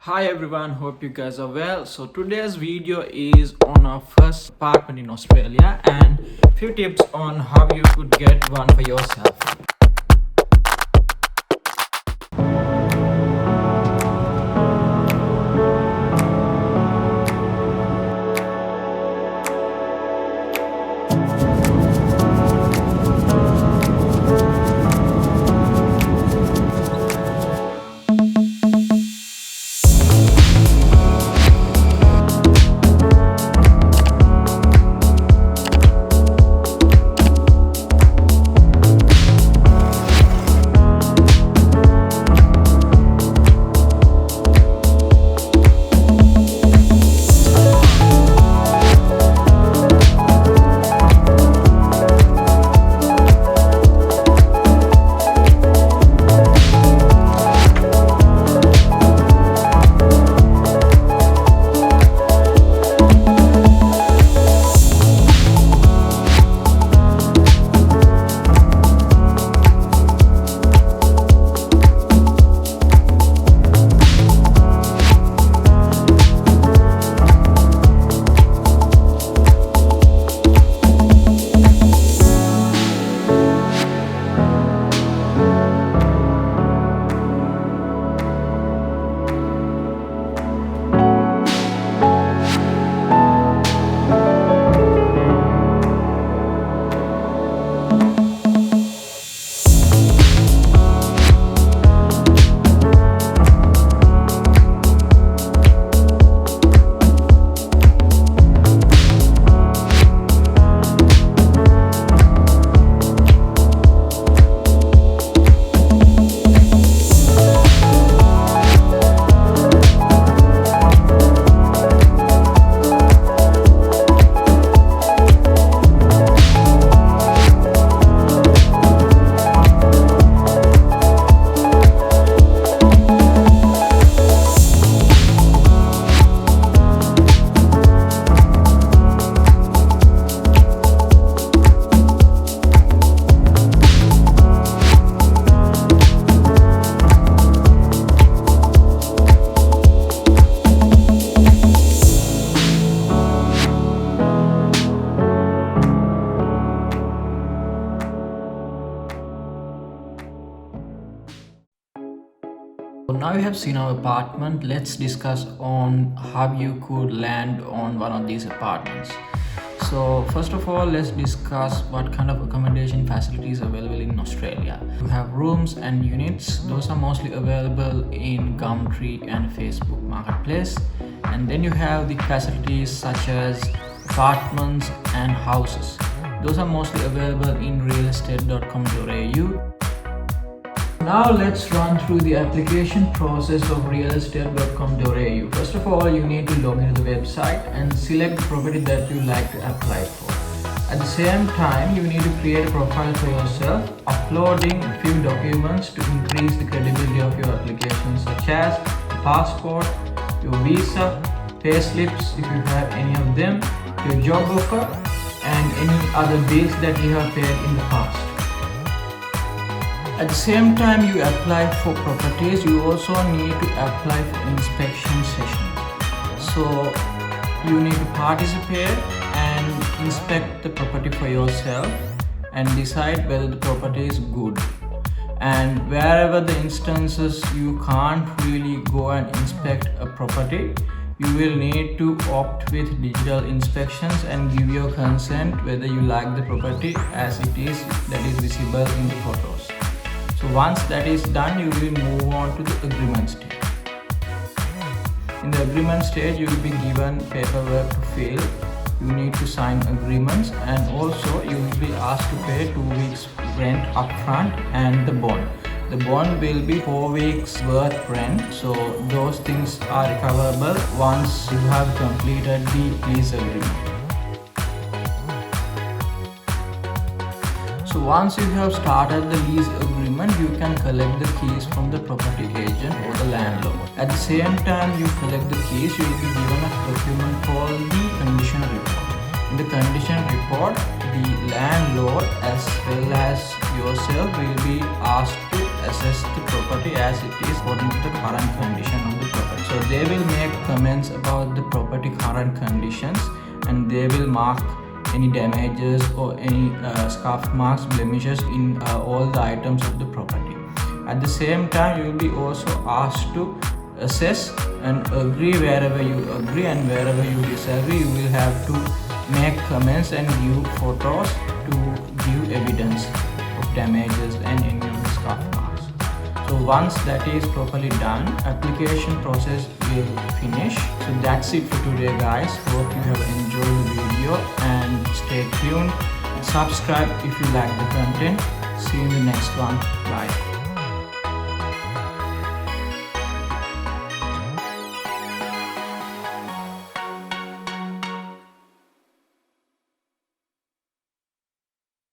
Hi everyone, hope you guys are well. So today's video is on our first apartment in Australia and few tips on how you could get one for yourself. So now you have seen our apartment. Let's discuss on how you could land on one of these apartments. So first of all, let's discuss what kind of accommodation facilities are available in Australia. You have rooms and units. Those are mostly available in Gumtree and Facebook Marketplace. And then you have the facilities such as apartments and houses. Those are mostly available in realestate.com.au. Now let's run through the application process of realestate.com.au. First of all, you need to log into the website and select the property that you like to apply for. At the same time, you need to create a profile for yourself, uploading a few documents to increase the credibility of your application, such as your passport, your visa, pay slips if you have any of them, your job offer, and any other bills that you have paid in the past. At the same time you apply for properties, you also need to apply for inspection session. So you need to participate and inspect the property for yourself and decide whether the property is good. And wherever the instances you can't really go and inspect a property, you will need to opt with digital inspections and give your consent whether you like the property as it is, that is visible in the photos. So once that is done, you will move on to the agreement stage. In the agreement stage, you will be given paperwork to fill. You need to sign agreements, and also you will be asked to pay 2 weeks rent upfront and the bond. The bond will be 4 weeks worth rent, so those things are recoverable once you have completed the lease agreement. So once you have started the lease agreement, you can collect the keys from the property agent or the landlord. At the same time you collect the keys, you will be given a document called the condition report. In the condition report, the landlord as well as yourself will be asked to assess the property as it is according to the current condition of the property. So they will make comments about the property current conditions, and they will mark any damages or any scuff marks, blemishes in all the items of the property. At the same time, you will be also asked to assess and agree wherever you agree, and wherever you disagree, you will have to make comments and give photos to give evidence of damages and any of the scuff marks. So once that is properly done, application process will finish. So that's it for today, guys. Hope you have enjoyed the video, and stay tuned. Subscribe if you like the content. See you in the next one. Bye.